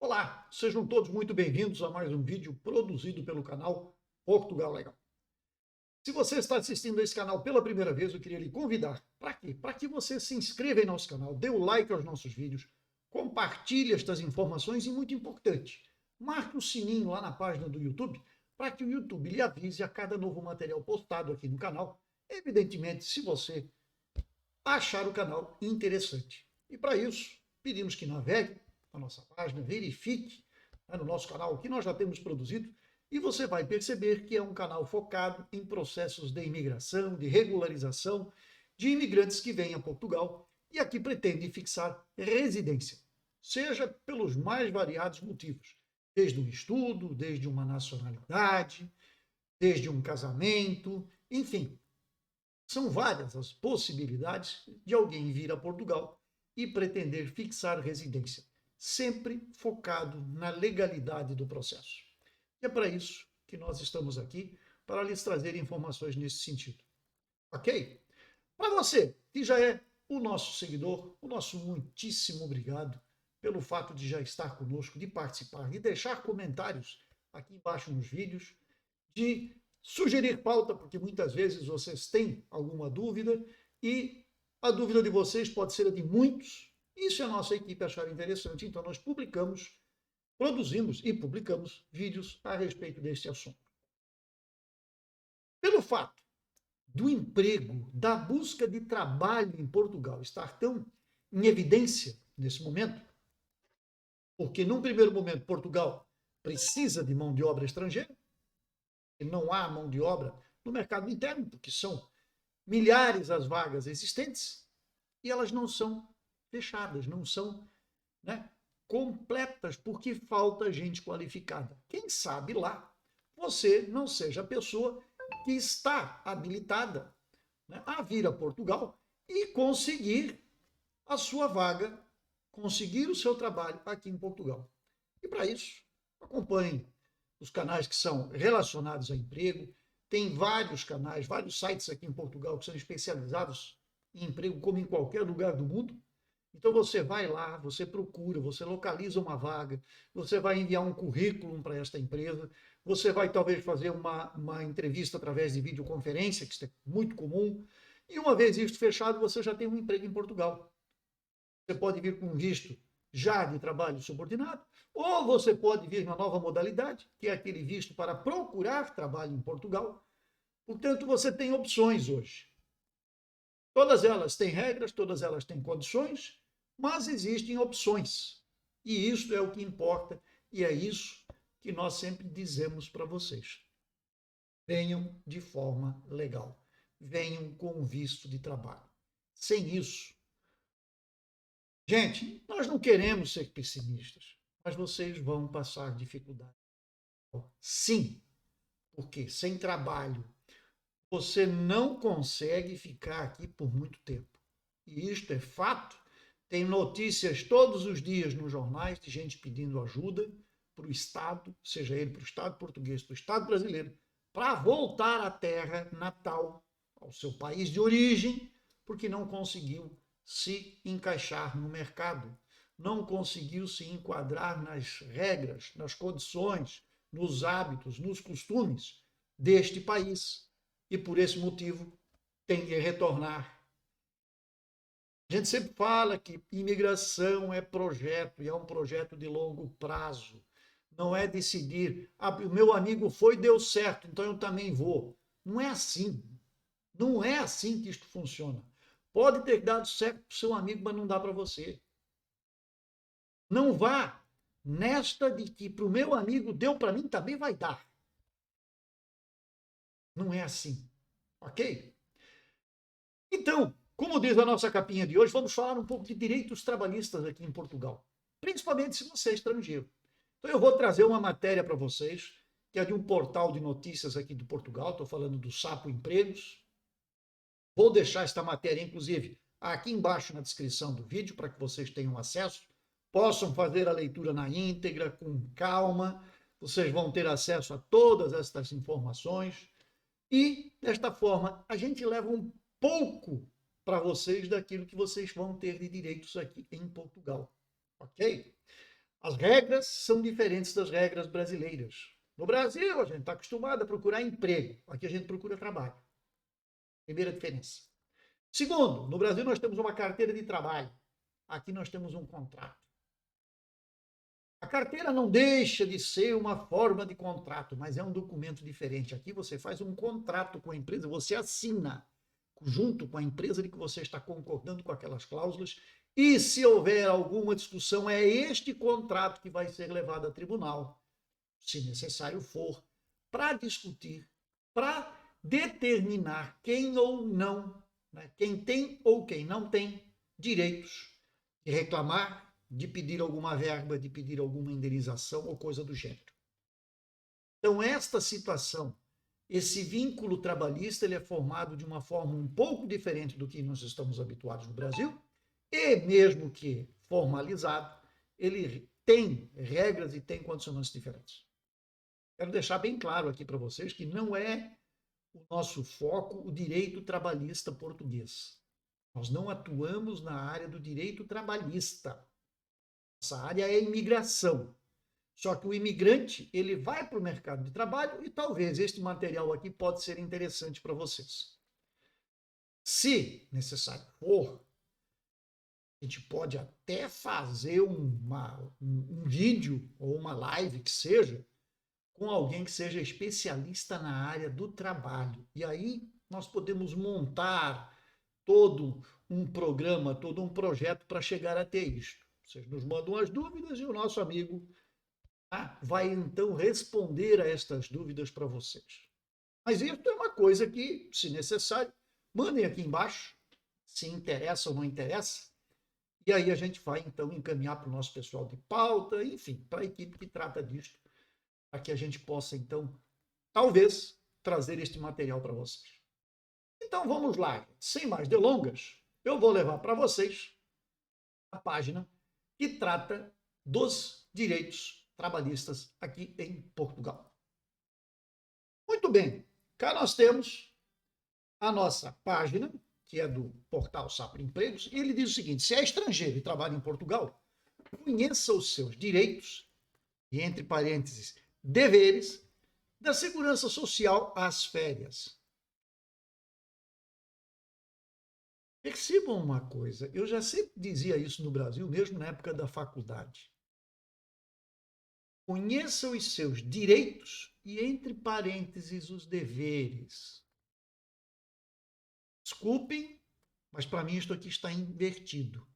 Olá, sejam todos muito bem-vindos a mais um vídeo produzido pelo canal Portugal Legal. Se você está assistindo a esse canal pela primeira vez, eu queria lhe convidar. Para quê? Para que você se inscreva em nosso canal, dê o like aos nossos vídeos, compartilhe estas informações e, muito importante, marque o sininho lá na página do YouTube para que o YouTube lhe avise a cada novo material postado aqui no canal, evidentemente, se você achar o canal interessante. E para isso, pedimos que navegue na nossa página, verifique no nosso canal o que nós já temos produzido e você vai perceber que é um canal focado em processos de imigração, de regularização de imigrantes que vêm a Portugal e aqui pretendem fixar residência, seja pelos mais variados motivos, desde um estudo, desde uma nacionalidade, desde um casamento, enfim. São várias as possibilidades de alguém vir a Portugal e pretender fixar residência, sempre focado na legalidade do processo. E é para isso que nós estamos aqui, para lhes trazer informações nesse sentido. Ok? Para você que já é o nosso seguidor, o nosso muitíssimo obrigado pelo fato de já estar conosco, de participar, de deixar comentários aqui embaixo nos vídeos, de sugerir pauta, porque muitas vezes vocês têm alguma dúvida e a dúvida de vocês pode ser a de muitos. Isso a nossa equipe achar interessante, então nós produzimos e publicamos vídeos a respeito deste assunto. Pelo fato do emprego, da busca de trabalho em Portugal estar tão em evidência nesse momento, porque num primeiro momento Portugal precisa de mão de obra estrangeira, e não há mão de obra no mercado interno, porque são milhares as vagas existentes e elas não são fechadas, não são completas, porque falta gente qualificada. Quem sabe lá você não seja a pessoa que está habilitada a vir a Portugal e conseguir a sua vaga, conseguir o seu trabalho aqui em Portugal. E para isso, acompanhe os canais que são relacionados a emprego. Tem vários canais, vários sites aqui em Portugal que são especializados em emprego, como em qualquer lugar do mundo. Então você vai lá, você procura, você localiza uma vaga, você vai enviar um currículo para esta empresa, você vai talvez fazer uma entrevista através de videoconferência, que isso é muito comum, e uma vez isto fechado, você já tem um emprego em Portugal. Você pode vir com visto já de trabalho subordinado, ou você pode vir na nova modalidade, que é aquele visto para procurar trabalho em Portugal. Portanto, você tem opções hoje. Todas elas têm regras, todas elas têm condições, mas existem opções. E isso é o que importa, e é isso que nós sempre dizemos para vocês. Venham de forma legal. Venham com visto de trabalho. Sem isso, gente, nós não queremos ser pessimistas, mas vocês vão passar dificuldade. Sim, porque sem trabalho você não consegue ficar aqui por muito tempo. E isto é fato. Tem notícias todos os dias nos jornais de gente pedindo ajuda para o Estado, seja ele para o Estado português, para o Estado brasileiro, para voltar à terra natal, ao seu país de origem, porque não conseguiu se encaixar no mercado, não conseguiu se enquadrar nas regras, nas condições, nos hábitos, nos costumes deste país. E por esse motivo tem que retornar. A gente sempre fala que imigração é projeto, e é um projeto de longo prazo. Não é decidir, o meu amigo foi e deu certo, então eu também vou. Não é assim. Não é assim que isto funciona. Pode ter dado certo para o seu amigo, mas não dá para você. Não vá nesta de que para o meu amigo deu para mim, também vai dar. Não é assim. Ok? Então, como diz a nossa capinha de hoje, vamos falar um pouco de direitos trabalhistas aqui em Portugal, principalmente se você é estrangeiro. Então eu vou trazer uma matéria para vocês, que é de um portal de notícias aqui de Portugal, estou falando do Sapo Empregos. Vou deixar esta matéria, inclusive, aqui embaixo na descrição do vídeo, para que vocês tenham acesso, possam fazer a leitura na íntegra, com calma, vocês vão ter acesso a todas estas informações e, desta forma, a gente leva um pouco para vocês daquilo que vocês vão ter de direitos aqui em Portugal, ok? As regras são diferentes das regras brasileiras. No Brasil, a gente está acostumado a procurar emprego. Aqui a gente procura trabalho. Primeira diferença. Segundo, no Brasil nós temos uma carteira de trabalho. Aqui nós temos um contrato. A carteira não deixa de ser uma forma de contrato, mas é um documento diferente. Aqui você faz um contrato com a empresa, você assina junto com a empresa de que você está concordando com aquelas cláusulas, e se houver alguma discussão, é este contrato que vai ser levado a tribunal, se necessário for, para discutir, para determinar quem ou não, né, quem tem ou quem não tem direitos de reclamar, de pedir alguma verba, de pedir alguma indenização ou coisa do gênero. Então, esta situação, esse vínculo trabalhista, ele é formado de uma forma um pouco diferente do que nós estamos habituados no Brasil, e mesmo que formalizado, ele tem regras e tem condicionantes diferentes. Quero deixar bem claro aqui para vocês que não é o nosso foco o direito trabalhista português. Nós não atuamos na área do direito trabalhista. Essa área é a imigração. Só que o imigrante, ele vai para o mercado de trabalho e talvez este material aqui pode ser interessante para vocês. Se necessário for, a gente pode até fazer um vídeo ou uma live que seja com alguém que seja especialista na área do trabalho. E aí nós podemos montar todo um programa, todo um projeto para chegar até isto. Vocês nos mandam as dúvidas e o nosso amigo vai então responder a estas dúvidas para vocês. Mas isso é uma coisa que, se necessário, mandem aqui embaixo, se interessa ou não interessa, e aí a gente vai então encaminhar para o nosso pessoal de pauta, enfim, para a equipe que trata disso, para que a gente possa então, talvez, trazer este material para vocês. Então vamos lá, sem mais delongas, eu vou levar para vocês a página que trata dos direitos trabalhistas aqui em Portugal. Muito bem, cá nós temos a nossa página, que é do portal Sapre Empregos, e ele diz o seguinte: se é estrangeiro e trabalha em Portugal, conheça os seus direitos, e entre parênteses, deveres, da segurança social às férias. Percebam uma coisa, eu já sempre dizia isso no Brasil, mesmo na época da faculdade. Conheça os seus direitos e, entre parênteses, os deveres. Desculpem, mas para mim isto aqui está invertido.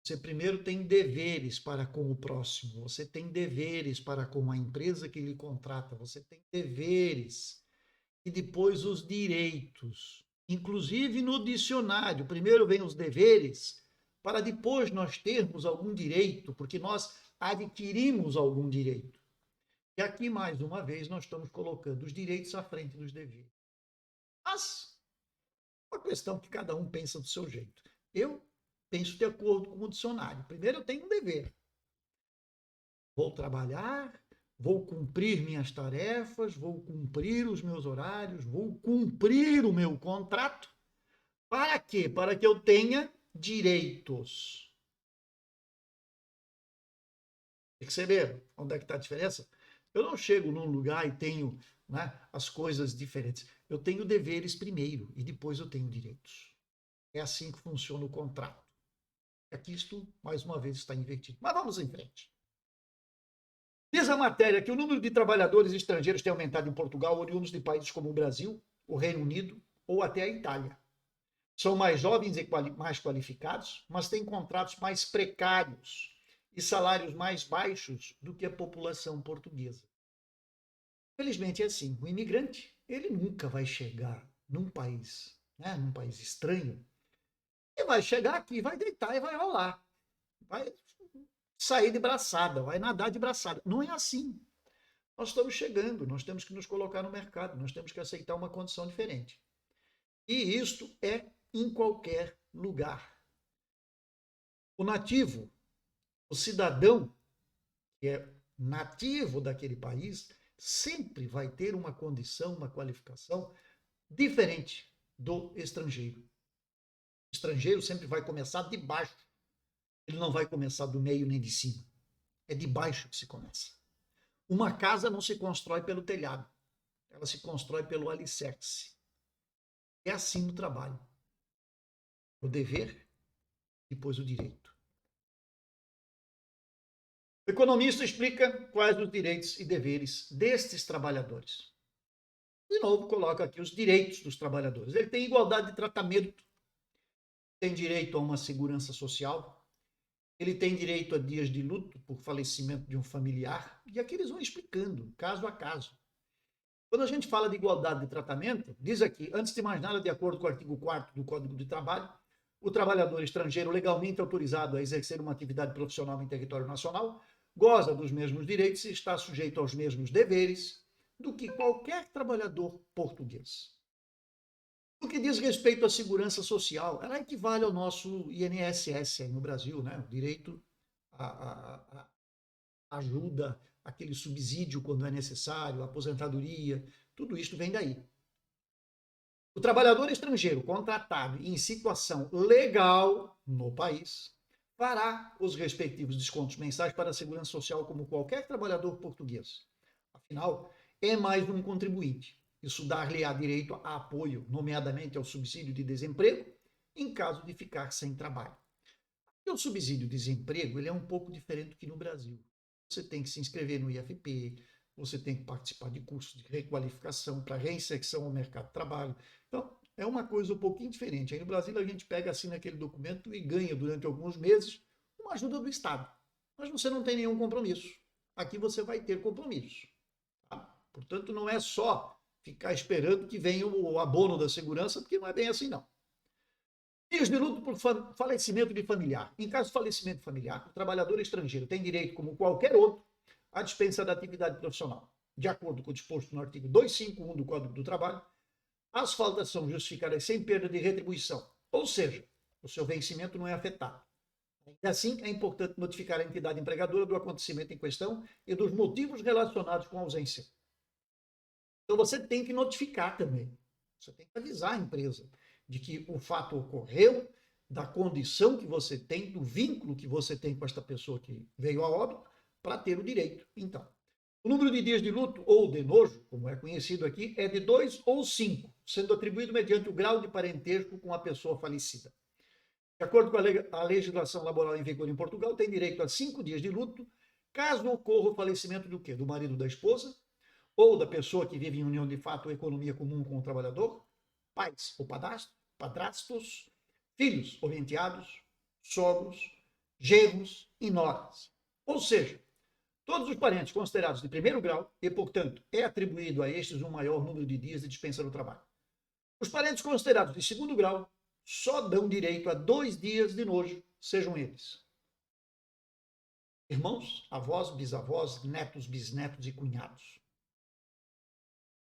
Você primeiro tem deveres para com o próximo, você tem deveres para com a empresa que lhe contrata, você tem deveres e depois os direitos. Inclusive no dicionário, primeiro vem os deveres, para depois nós termos algum direito, porque nós adquirimos algum direito. E aqui, mais uma vez, nós estamos colocando os direitos à frente dos deveres. Mas, uma questão que cada um pensa do seu jeito. Eu penso de acordo com o dicionário. Primeiro, eu tenho um dever. Vou trabalhar, vou cumprir minhas tarefas, vou cumprir os meus horários, vou cumprir o meu contrato. Para quê? Para que eu tenha direitos. Perceberam onde é que está a diferença? Eu não chego num lugar e tenho, né, as coisas diferentes. Eu tenho deveres primeiro e depois eu tenho direitos. É assim que funciona o contrato. Aqui isto, mais uma vez, está invertido. Mas vamos em frente. Diz a matéria que o número de trabalhadores estrangeiros tem aumentado em Portugal, oriundos de países como o Brasil, o Reino Unido ou até a Itália. São mais jovens e mais qualificados, mas têm contratos mais precários e salários mais baixos do que a população portuguesa. Felizmente é assim, o imigrante, ele nunca vai chegar num país, né, num país estranho, e vai chegar aqui, vai deitar e vai rolar. Vai sair de braçada, vai nadar de braçada. Não é assim. Nós estamos chegando, nós temos que nos colocar no mercado, nós temos que aceitar uma condição diferente. E isto é em qualquer lugar. O nativo, o cidadão que é nativo daquele país, sempre vai ter uma condição, uma qualificação diferente do estrangeiro. O estrangeiro sempre vai começar de baixo. Ele não vai começar do meio nem de cima. É de baixo que se começa. Uma casa não se constrói pelo telhado, ela se constrói pelo alicerce. É assim no trabalho. O dever, depois o direito. O economista explica quais os direitos e deveres destes trabalhadores. De novo, coloca aqui os direitos dos trabalhadores. Ele tem igualdade de tratamento, tem direito a uma segurança social, ele tem direito a dias de luto por falecimento de um familiar, e aqui eles vão explicando, caso a caso. Quando a gente fala de igualdade de tratamento, diz aqui, antes de mais nada, de acordo com o artigo 4º do Código de Trabalho, o trabalhador estrangeiro legalmente autorizado a exercer uma atividade profissional em território nacional goza dos mesmos direitos e está sujeito aos mesmos deveres do que qualquer trabalhador português. No que diz respeito à segurança social, ela equivale ao nosso INSS no Brasil, né? O direito à ajuda, aquele subsídio quando é necessário, a aposentadoria, tudo isso vem daí. O trabalhador estrangeiro contratado em situação legal no país fará os respectivos descontos mensais para a segurança social como qualquer trabalhador português. Afinal, é mais um contribuinte. Isso dar-lhe-á direito a apoio, nomeadamente ao subsídio de desemprego, em caso de ficar sem trabalho. E o subsídio de desemprego ele é um pouco diferente do que no Brasil. Você tem que se inscrever no IFP, você tem que participar de cursos de requalificação para reinserção ao mercado de trabalho. Então, é uma coisa um pouquinho diferente. Aí no Brasil a gente pega assim naquele documento e ganha durante alguns meses uma ajuda do Estado. Mas você não tem nenhum compromisso. Aqui você vai ter compromisso. Tá? Portanto, não é só ficar esperando que venha o abono da segurança, porque não é bem assim, não. Dias de luto por falecimento de familiar. Em caso de falecimento familiar, o trabalhador estrangeiro tem direito, como qualquer outro, à dispensa da atividade profissional. De acordo com o disposto no artigo 251 do Código do Trabalho, as faltas são justificadas sem perda de retribuição, ou seja, o seu vencimento não é afetado. Ainda assim, é importante notificar a entidade empregadora do acontecimento em questão e dos motivos relacionados com a ausência. Então você tem que notificar também. Você tem que avisar a empresa de que o fato ocorreu, da condição que você tem, do vínculo que você tem com esta pessoa que veio a óbito, para ter o direito. Então, o número de dias de luto ou de nojo, como é conhecido aqui, é de 2 ou 5, sendo atribuído mediante o grau de parentesco com a pessoa falecida. De acordo com a legislação laboral em vigor em Portugal, tem direito a 5 dias de luto, caso ocorra o falecimento do quê? Do marido da esposa, ou da pessoa que vive em união de fato ou economia comum com o trabalhador, pais ou padrastos, filhos ou enteados, sogros, genros e noras. Ou seja, todos os parentes considerados de primeiro grau e, portanto, é atribuído a estes um maior número de dias de dispensa do trabalho. Os parentes considerados de segundo grau só dão direito a 2 dias de nojo, sejam eles irmãos, avós, bisavós, netos, bisnetos e cunhados.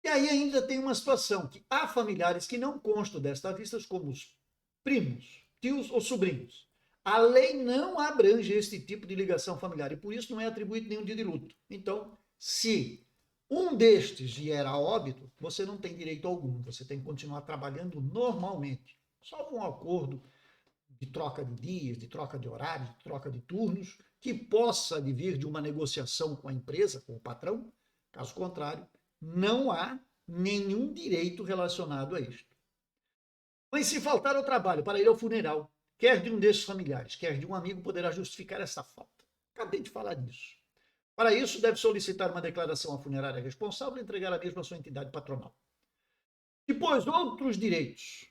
E aí ainda tem uma situação que há familiares que não constam desta vista como os primos, tios ou sobrinhos. A lei não abrange este tipo de ligação familiar e por isso não é atribuído nenhum dia de luto. Então, se um destes vier a óbito, você não tem direito algum, você tem que continuar trabalhando normalmente. Salvo um acordo de troca de dias, de troca de horários, de troca de turnos, que possa vir de uma negociação com a empresa, com o patrão. Caso contrário, não há nenhum direito relacionado a isto. Mas se faltar ao trabalho para ir ao funeral, quer de um desses familiares, quer de um amigo, poderá justificar essa falta. Acabei de falar disso. Para isso, deve solicitar uma declaração à funerária responsável e entregar a mesma à sua entidade patronal. Depois, outros direitos.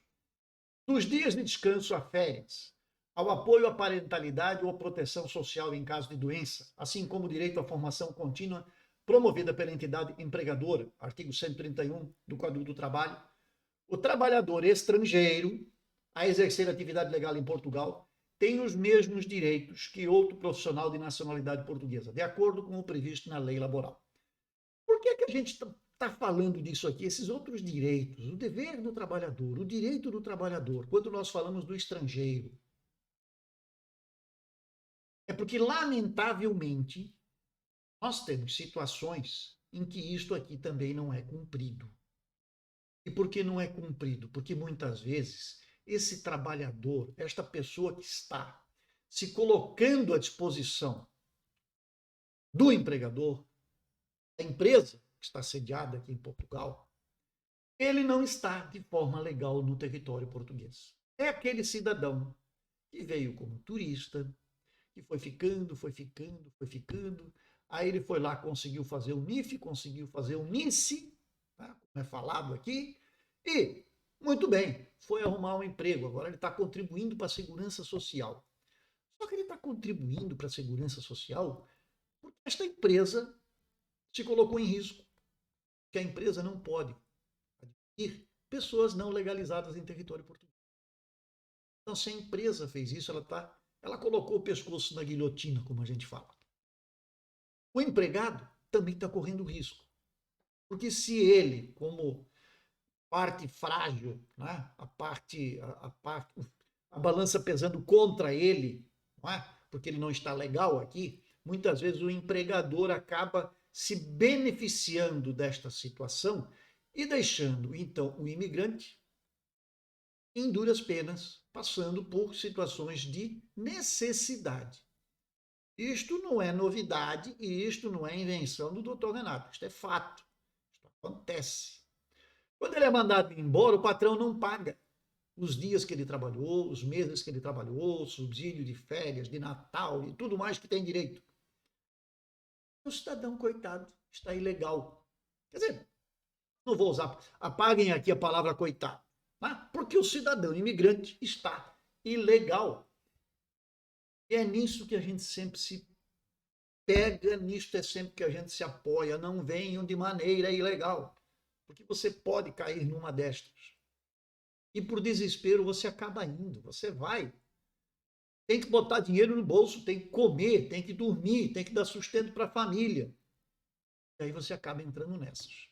Dos dias de descanso a férias, ao apoio à parentalidade ou à proteção social em caso de doença, assim como o direito à formação contínua promovida pela entidade empregadora, artigo 131 do Código do Trabalho, o trabalhador estrangeiro a exercer atividade legal em Portugal tem os mesmos direitos que outro profissional de nacionalidade portuguesa, de acordo com o previsto na lei laboral. Por que a gente está falando disso aqui? Esses outros direitos, o dever do trabalhador, o direito do trabalhador, quando nós falamos do estrangeiro, é porque, lamentavelmente, nós temos situações em que isto aqui também não é cumprido. E por que não é cumprido? Porque muitas vezes esse trabalhador, esta pessoa que está se colocando à disposição do empregador, da empresa que está sediada aqui em Portugal, ele não está de forma legal no território português. É aquele cidadão que veio como turista, que foi ficando, aí ele foi lá, conseguiu fazer o NIF, conseguiu fazer o NICE, tá? Como é falado aqui, e, muito bem, foi arrumar um emprego, agora ele está contribuindo para a segurança social. Só que ele está contribuindo para a segurança social porque esta empresa se colocou em risco, que a empresa não pode admitir pessoas não legalizadas em território português. Então, se a empresa fez isso, ela colocou o pescoço na guilhotina, como a gente fala. O empregado também está correndo risco, porque se ele, como parte frágil, né, a balança pesando contra ele, não é? Porque ele não está legal aqui, muitas vezes o empregador acaba se beneficiando desta situação e deixando, então, o imigrante em duras penas, passando por situações de necessidade. Isto não é novidade e isto não é invenção do doutor Renato, isto é fato, isto acontece. Quando ele é mandado embora, o patrão não paga os dias que ele trabalhou, os meses que ele trabalhou, subsídio de férias, de Natal e tudo mais que tem direito. O cidadão, coitado, está ilegal. Quer dizer, não vou usar, apaguem aqui a palavra coitado, né? Porque o cidadão imigrante está ilegal. E é nisso que a gente sempre se pega, nisso é sempre que a gente se apoia. Não venham de maneira ilegal, porque você pode cair numa destas. E por desespero você acaba indo, você vai. Tem que botar dinheiro no bolso, tem que comer, tem que dormir, tem que dar sustento para a família. E aí você acaba entrando nessas.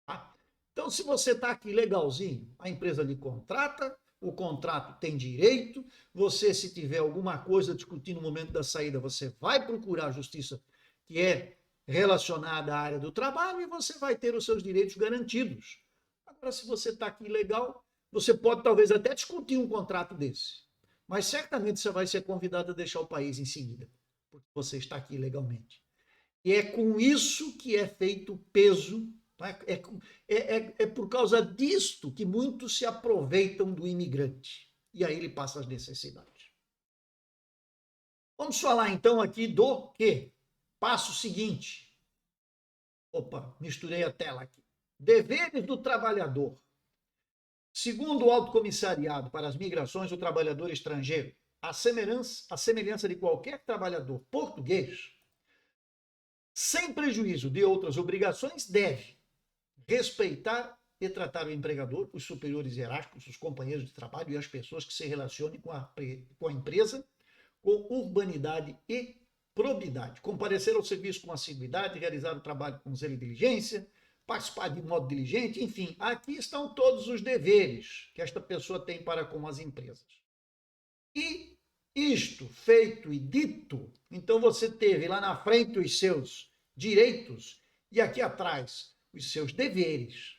Tá? Então, se você está aqui legalzinho, a empresa lhe contrata, o contrato tem direito, você, se tiver alguma coisa a discutir no momento da saída, você vai procurar a justiça que é relacionada à área do trabalho e você vai ter os seus direitos garantidos. Agora, se você está aqui legal, você pode talvez até discutir um contrato desse, mas certamente você vai ser convidado a deixar o país em seguida, porque você está aqui legalmente. E é com isso que é feito o peso. É por causa disto que muitos se aproveitam do imigrante. E aí ele passa as necessidades. Vamos falar então aqui do quê? Passo seguinte. Opa, misturei a tela aqui. Deveres do trabalhador. Segundo o Alto Comissariado para as Migrações do Trabalhador Estrangeiro, a semelhança de qualquer trabalhador português, sem prejuízo de outras obrigações, deve respeitar e tratar o empregador, os superiores hierárquicos, os companheiros de trabalho e as pessoas que se relacionem com a empresa com urbanidade e probidade. Comparecer ao serviço com assiduidade, realizar o trabalho com zelo e diligência, participar de modo diligente, enfim, aqui estão todos os deveres que esta pessoa tem para com as empresas. E isto feito e dito, então você teve lá na frente os seus direitos e aqui atrás os seus deveres.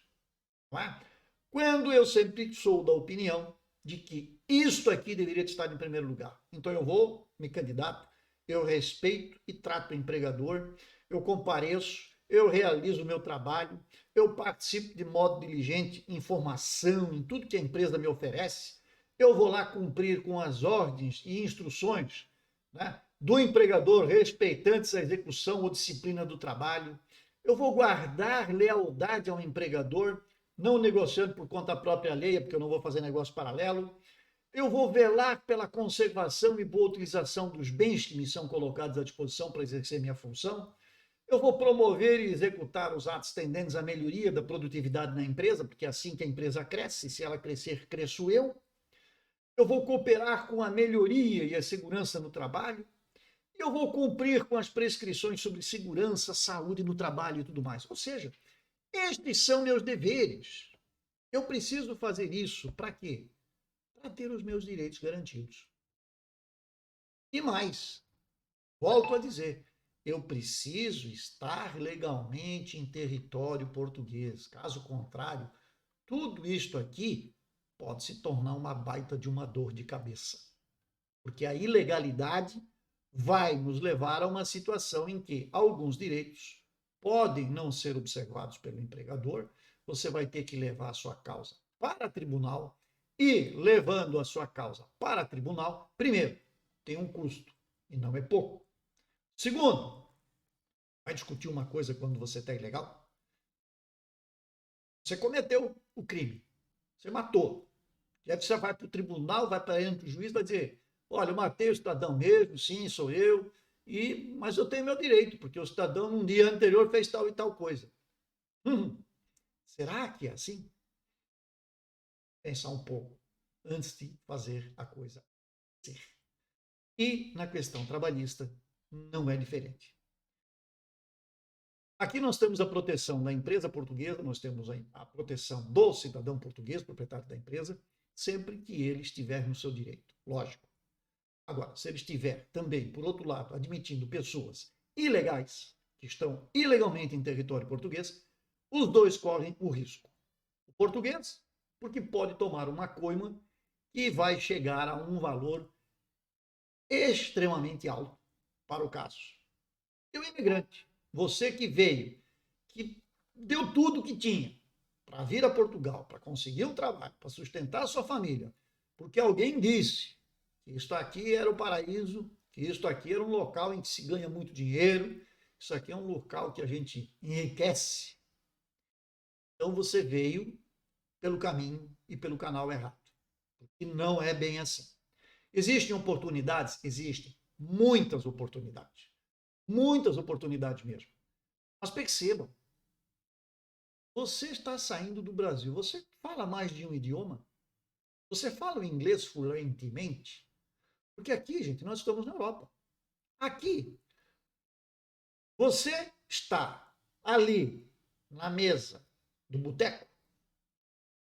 Não é? Quando eu sempre sou da opinião de que isto aqui deveria estar em primeiro lugar. Então eu vou, me candidato, eu respeito e trato o empregador, eu compareço, eu realizo o meu trabalho, eu participo de modo diligente em formação, em tudo que a empresa me oferece, eu vou lá cumprir com as ordens e instruções, né, do empregador respeitantes à execução ou disciplina do trabalho, eu vou guardar lealdade ao empregador, não negociando por conta própria alheia, porque eu não vou fazer negócio paralelo, eu vou velar pela conservação e boa utilização dos bens que me são colocados à disposição para exercer minha função, eu vou promover e executar os atos tendentes à melhoria da produtividade na empresa, porque é assim que a empresa cresce, se ela crescer, cresço eu vou cooperar com a melhoria e a segurança no trabalho, eu vou cumprir com as prescrições sobre segurança, saúde no trabalho e tudo mais. Ou seja, estes são meus deveres. Eu preciso fazer isso para quê? Para ter os meus direitos garantidos. E mais, volto a dizer, eu preciso estar legalmente em território português. Caso contrário, tudo isto aqui pode se tornar uma baita de uma dor de cabeça. Porque a ilegalidade vai nos levar a uma situação em que alguns direitos podem não ser observados pelo empregador, você vai ter que levar a sua causa para tribunal e, levando a sua causa para tribunal, primeiro, tem um custo, e não é pouco. Segundo, vai discutir uma coisa quando você está ilegal? Você cometeu o crime, você matou. E aí você vai para o tribunal, vai para o juiz, vai dizer, olha, eu matei o cidadão mesmo, sim, sou eu, mas eu tenho meu direito, porque o cidadão num dia anterior fez tal e tal coisa. Será que é assim? Pensar um pouco antes de fazer a coisa ser. E na questão trabalhista, não é diferente. Aqui nós temos a proteção da empresa portuguesa, nós temos a proteção do cidadão português, proprietário da empresa, sempre que ele estiver no seu direito, lógico. Agora, se ele estiver também, por outro lado, admitindo pessoas ilegais, que estão ilegalmente em território português, os dois correm o risco. O português, porque pode tomar uma coima que vai chegar a um valor extremamente alto para o caso. E o imigrante, você que veio, que deu tudo o que tinha para vir a Portugal, para conseguir um trabalho, para sustentar a sua família, porque alguém disse que isto aqui era o paraíso, que isto aqui era um local em que se ganha muito dinheiro, isso aqui é um local que a gente enriquece. Então você veio pelo caminho e pelo canal errado. E não é bem assim. Existem oportunidades? Existem. Muitas oportunidades. Muitas oportunidades mesmo. Mas percebam, você está saindo do Brasil, você fala mais de um idioma? Você fala o inglês fluentemente? Porque aqui, gente, nós estamos na Europa. Aqui, você está ali na mesa do boteco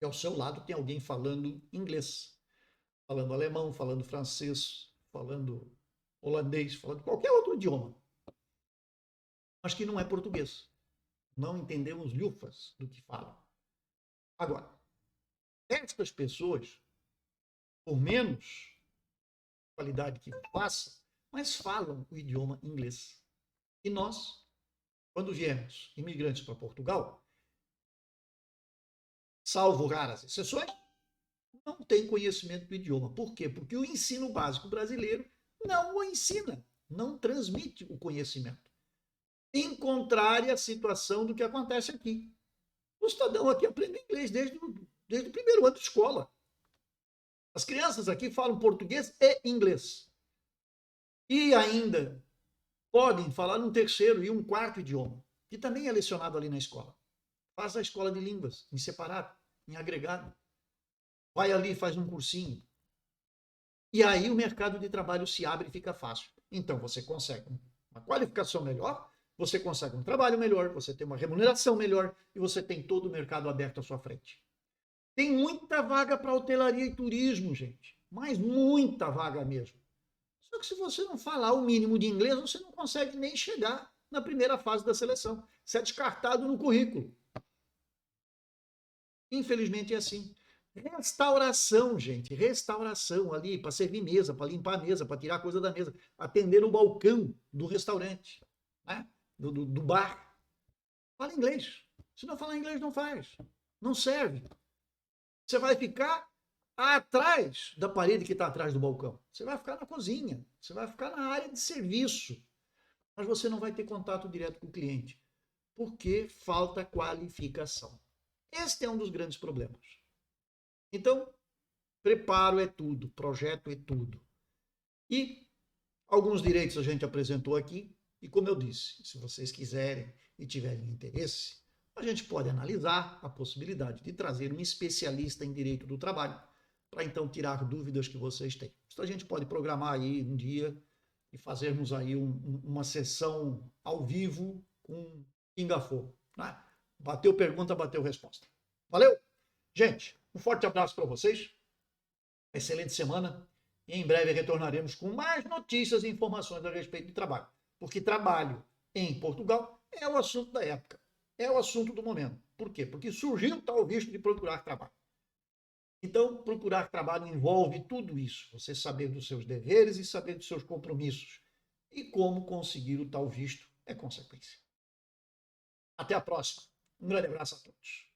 e ao seu lado tem alguém falando inglês, falando alemão, falando francês, falando holandês, falando qualquer outro idioma, mas que não é português. Não entendemos lhufas do que falam. Agora, estas pessoas, por menos qualidade que façam, mas falam o idioma inglês. E nós, quando viemos imigrantes para Portugal, salvo raras exceções, não tem conhecimento do idioma. Por quê? Porque o ensino básico brasileiro não o ensina, não transmite o conhecimento. Em contrária à situação do que acontece aqui. O cidadão aqui aprende inglês desde o primeiro ano de escola. As crianças aqui falam português e inglês. E ainda podem falar um terceiro e um quarto idioma, que também é lecionado ali na escola. Faz a escola de línguas, em separado, em agregado. Vai ali e faz um cursinho. E aí o mercado de trabalho se abre e fica fácil. Então você consegue uma qualificação melhor, você consegue um trabalho melhor, você tem uma remuneração melhor e você tem todo o mercado aberto à sua frente. Tem muita vaga para hotelaria e turismo, gente. Mas muita vaga mesmo. Só que se você não falar o mínimo de inglês, você não consegue nem chegar na primeira fase da seleção. Você é descartado no currículo. Infelizmente é assim. Restauração, gente. Restauração ali, para servir mesa, para limpar a mesa, para tirar coisa da mesa. Atender o balcão do restaurante, né? do bar. Fala inglês. Se não falar inglês, não faz. Não serve. Você vai ficar atrás da parede que está atrás do balcão. Você vai ficar na cozinha. Você vai ficar na área de serviço. Mas você não vai ter contato direto com o cliente. Porque falta qualificação. Este é um dos grandes problemas. Então, preparo é tudo, projeto é tudo. E alguns direitos a gente apresentou aqui, e como eu disse, se vocês quiserem e tiverem interesse, a gente pode analisar a possibilidade de trazer um especialista em direito do trabalho, para então tirar dúvidas que vocês têm. Então a gente pode programar aí um dia e fazermos aí uma sessão ao vivo com pinga-fogo. Né? Bateu pergunta, bateu resposta. Valeu? Gente, um forte abraço para vocês. Excelente semana. E em breve retornaremos com mais notícias e informações a respeito de trabalho. Porque trabalho em Portugal é o assunto da época. É o assunto do momento. Por quê? Porque surgiu tal visto de procurar trabalho. Então, procurar trabalho envolve tudo isso. Você saber dos seus deveres e saber dos seus compromissos. e como conseguir o tal visto é consequência. Até a próxima. Um grande abraço a todos.